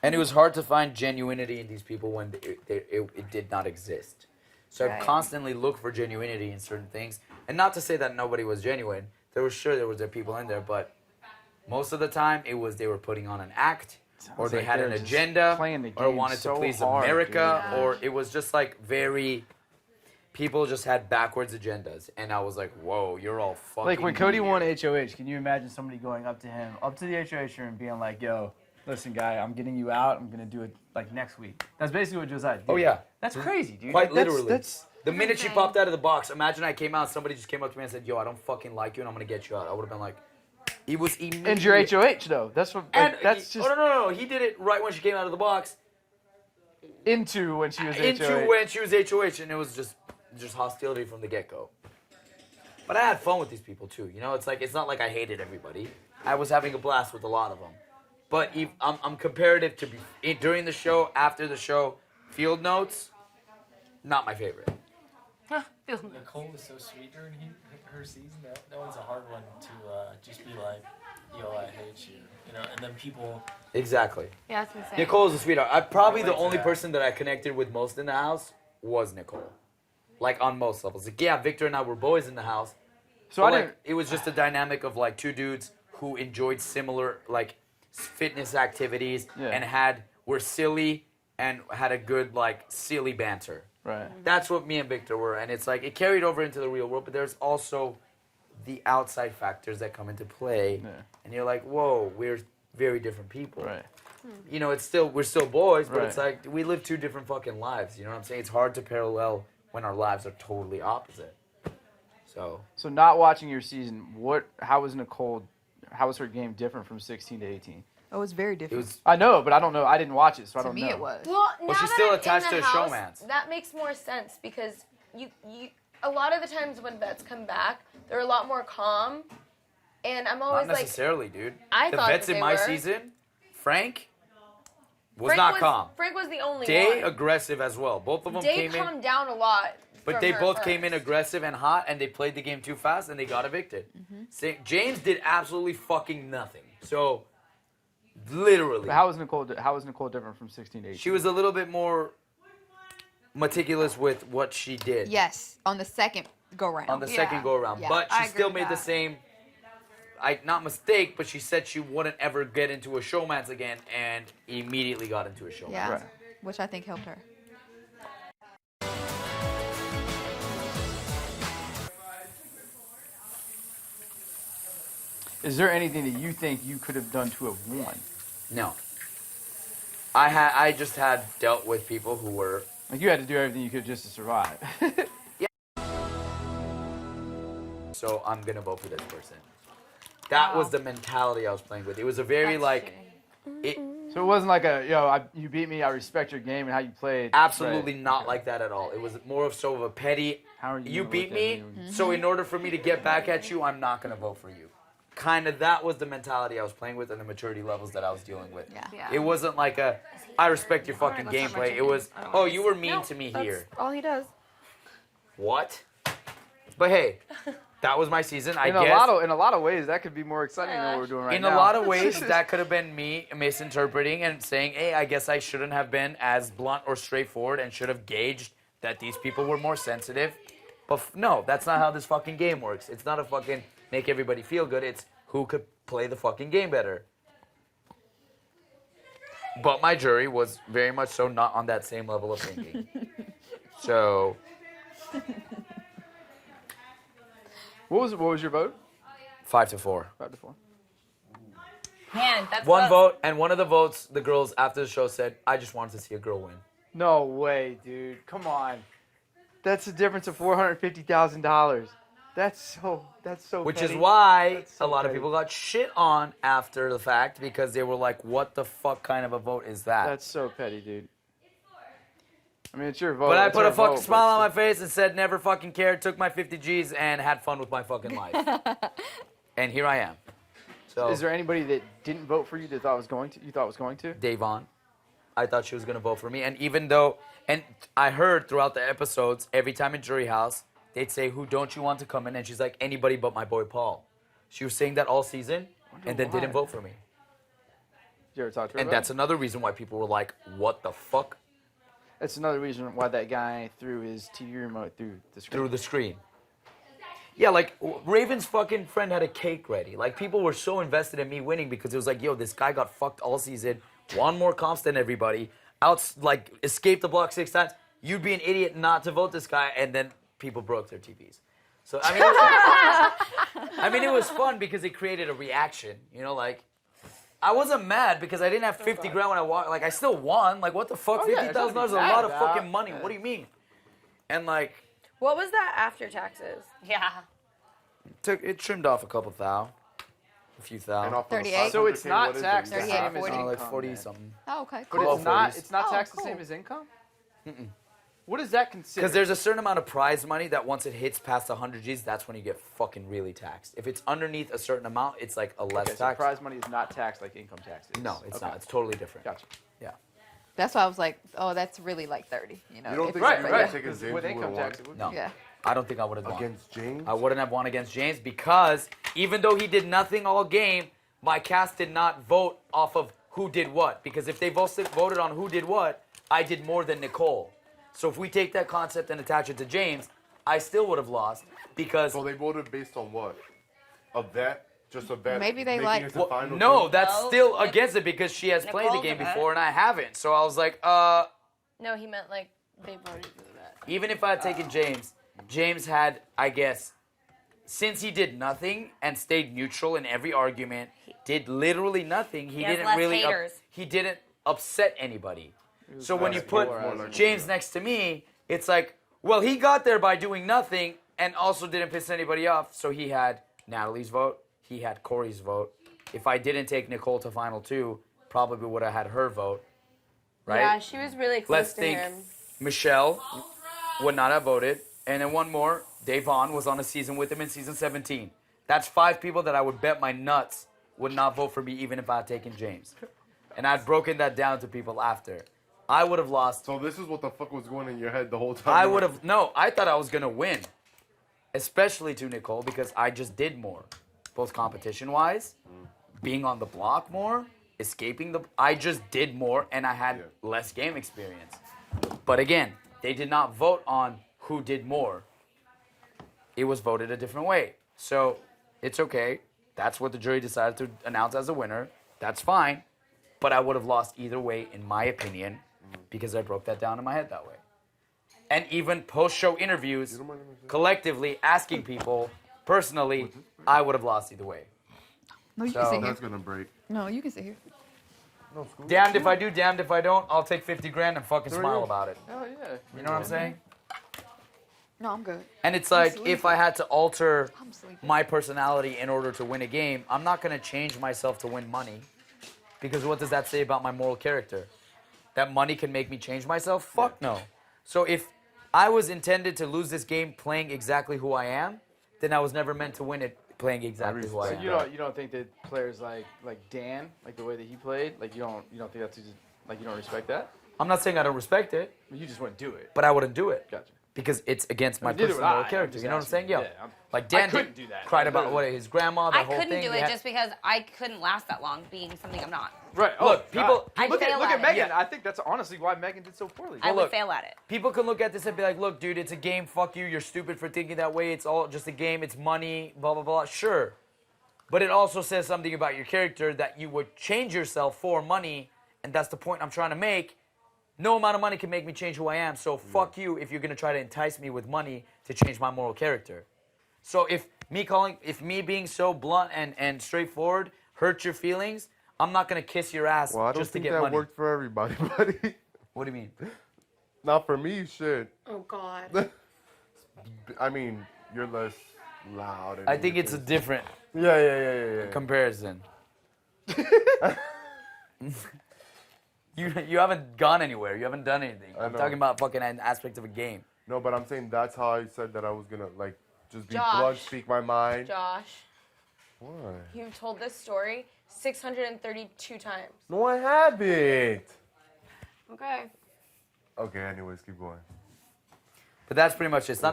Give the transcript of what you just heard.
And it was hard to find genuinity in these people when it did not exist. So I constantly look for genuinity in certain things. And not to say that nobody was genuine. There was people in there, but most of the time it was they were putting on an act, or they had an agenda, or wanted to please America, or it was just like very... People just had backwards agendas, and I was like, "Whoa, you're all fucking." Like when Cody won HOH, can you imagine somebody going up to him, up to the HOH room, and being like, "Yo, listen, guy, I'm getting you out. I'm gonna do it like next week." That's basically what Josiah did. Oh yeah, that's crazy, dude. Quite literally. That's the minute she popped out of the box. Imagine I came out, somebody just came up to me and said, "Yo, I don't fucking like you, and I'm gonna get you out." I would have been like, "It was immediate." And your HOH though. That's what. Like, that's just. Oh no! He did it right when she came out of the box. Into when she was HOH. Into when she was HOH, and it was just hostility from the get-go. But I had fun with these people too. You know, it's not like I hated everybody. I was having a blast with a lot of them. But I'm comparative to during the show, after the show, field notes, not my favorite. Nicole was so sweet during her season. That one's a hard one to just be like, "Yo, I hate you," you know. And then people. Exactly. Yeah, that's insane. Nicole's a sweetheart. Probably the only person that I connected with most in the house was Nicole. Like, on most levels. Like, yeah, Victor and I were boys in the house. So it was just a dynamic of, like, two dudes who enjoyed similar, like, fitness activities and were silly and had a good, like, silly banter. Right. That's what me and Victor were. And it's like, it carried over into the real world, but there's also the outside factors that come into play. Yeah. And you're like, whoa, we're very different people. Right. You know, we're still boys, but it's like, we live two different fucking lives. You know what I'm saying? It's hard to parallel when our lives are totally opposite. So not watching your season, how was her game different from 16 to 18? Oh, it was very different. I know, but I don't know. I didn't watch it, so I don't know. To me, it was. Well, she's still attached to a showmance. That makes more sense because you a lot of the times when vets come back, they're a lot more calm, and I'm always not necessarily, dude. I the thought vets that in my were. Season, Frank was not calm. Frank was the only Day one. aggressive as well. Both of them Day came in. calmed down a lot. But they both came in aggressive and hot, and they played the game too fast, and they got evicted. Mm-hmm. James did absolutely fucking nothing. So, literally. But how was Nicole different from 16 to 18? She was a little bit more meticulous with what she did. Yes, on the second go-round. On the second go-around. Yeah. But she still made the same, not mistake, but she said she wouldn't ever get into a showmance again, and immediately got into a showmance. Yeah, which I think helped her. Is there anything that you think you could have done to have won? No. I just had dealt with people who were... Like, you had to do everything you could just to survive. Yeah. So I'm going to vote for this person. That was the mentality I was playing with. It was a very, So it wasn't like you beat me, I respect your game and how you played. Absolutely not like that at all. It was more of a petty... How are you beat me, so in order for me to get back at you, I'm not going to vote for you. Kind of, that was the mentality I was playing with and the maturity levels that I was dealing with. Yeah. It wasn't like I respect your fucking gameplay. It was, you were mean to me here. All he does. What? But hey, that was my season. In a lot of ways, that could be more exciting than what we're doing right now. In a lot of ways, that could have been me misinterpreting and saying, hey, I guess I shouldn't have been as blunt or straightforward and should have gauged that these people were more sensitive. But no, that's not how this fucking game works. It's not a fucking make everybody feel good. It's who could play the fucking game better. But my jury was very much so not on that same level of thinking. So... What was your vote? 5-4. 5-4. Man, that's one vote, and one of the votes, the girls after the show said, I just wanted to see a girl win. No way, dude. Come on. That's a difference of $450,000. That's so Which petty. is why so a lot petty. of people got shit on after the fact because they were like, what the fuck kind of a vote is that? That's so petty, dude. I mean, it's your vote. But I put a fucking smile on my face and said never fucking cared, took my 50 G's, and had fun with my fucking life. And here I am. So, is there anybody that didn't vote for you that thought was going to? You thought was going to? Davon. I thought she was going to vote for me. And even though, and I heard throughout the episodes, every time in Jury House, they'd say, who don't you want to come in? And she's like, anybody but my boy Paul. She was saying that all season and then didn't vote for me. You ever talk to her And about that's another reason why people were like, what the fuck? That's another reason why that guy threw his TV remote through the screen. Through the screen. Yeah, like, Raven's fucking friend had a cake ready. Like, people were so invested in me winning because it was like, yo, this guy got fucked all season, won more comps than everybody, escaped the block 6 times. You'd be an idiot not to vote this guy, and then people broke their TVs. So, I mean, it was fun because it created a reaction, you know, like, I wasn't mad because I didn't have 50 grand when I walked. Like, I still won. Like, what the fuck? $50,000 is a lot of fucking money. What do you mean? And, like... What was that after taxes? Yeah. It trimmed off a couple thou. A few thou. 38. So it's not taxed the 38, same as 40. income. Like 40 then. something. Oh, okay, But cool. it's not Oh, taxed the cool. same as income? Mm-mm. What does that consider? Because there's a certain amount of prize money that once it hits past 100 G's, that's when you get fucking really taxed. If it's underneath a certain amount, it's like a less Okay, so tax. prize money is not taxed like income tax is. No, it's Okay. not. It's totally different. Gotcha. Yeah. That's why I was like, oh, that's really like 30. You know, You don't if think it's- you Right, guys right. taking Because James with you income would've tax, it would No. be. Yeah. I don't think I would have won. Against James? I wouldn't have won against James because even though he did nothing all game, my cast did not vote off of who did what. Because if they voted on who did what, I did more than Nicole. So if we take that concept and attach it to James, I still would have lost because... So they voted based on what? A vet? Just a vet? Maybe they making like- it to Well, final no, two? that's No, still Nic- against it because she has played the Nicole's game a vet. before and I haven't. So I was like, No, he meant like they voted for that. even if I had taken James, James had, I guess, since he did nothing and stayed neutral in every argument, did literally nothing. He has didn't less really. haters. He didn't upset anybody. So when you less put polarizing. James next to me, it's like, well, he got there by doing nothing and also didn't piss anybody off. So he had Natalie's vote. He had Corey's vote. If I didn't take Nicole to final 2, probably would have had her vote. Right? Yeah, she was really close Let's to think. him. Michelle would not have voted. And then one more, Dave Vaughn was on a season with him in season 17. That's 5 people that I would bet my nuts would not vote for me even if I had taken James. And I'd broken that down to people after. I would have lost. So this is what the fuck was going in your head the whole time? I would have, no, I thought I was going to win. Especially to Nicole because I just did more. Both competition-wise, being on the block more, escaping I just did more and I had less game experience. But again, they did not vote on who did more. It was voted a different way. So it's okay. That's what the jury decided to announce as a winner. That's fine. But I would have lost either way, in my opinion, because I broke that down in my head that way. And even post-show interviews, collectively asking people, personally, I would have lost either way. No, you So- can sit here. That's gonna break. No, you can sit here. No, school. Damned if I do, damned if I don't. I'll take 50 grand and fucking smile about it. Oh, yeah. You know what I'm saying? No, I'm good. And it's like, sleeping. if I had to alter I'm sleeping. my personality in order to win a game, I'm not going to change myself to win money. Because what does that say about my moral character? That money can make me change myself? Fuck no. So if I was intended to lose this game playing exactly who I am, then I was never meant to win it playing exactly who I So am. you don't think that players like Dan, like the way that he played, like you don't think that's just, like you don't respect that? I'm not saying I don't respect it, You just wouldn't do it. but I wouldn't do it. Gotcha. Because it's against my Neither would personal I. character. I'm You know what I'm just saying? asking. Yeah. Yeah, like I Dan couldn't do that. cried Like, about what his grandma, the I whole couldn't thing. do They it had- just because I couldn't last that long being something I'm not. Right. Look, people- I'd look fail at at it. Megan. Yeah. I think that's honestly why Megan did so poorly. I would look, fail at it. People can look at this and be like, look, dude, it's a game. Fuck you. You're stupid for thinking that way. It's all just a game. It's money, blah, blah, blah. Sure. But it also says something about your character that you would change yourself for money. And that's the point I'm trying to make. No amount of money can make me change who I am. So fuck you if you're going to try to entice me with money to change my moral character. So if me being so blunt and straightforward hurts your feelings, I'm not going to kiss your ass Well, I don't just to think get that money. worked for everybody, buddy. What do you mean? Not for me, shit. Oh God. I mean, you're less loud. And I think it's a different yeah. comparison. You haven't gone anywhere. You haven't done anything. I'm know. talking about fucking an aspect of a game. No, but I'm saying that's how I said that I was gonna like just be Josh. blunt, speak my mind. Josh, Why? you've told this story 632 times. No, I haven't. Okay. Okay. Anyways, keep going. But that's pretty much it. It's not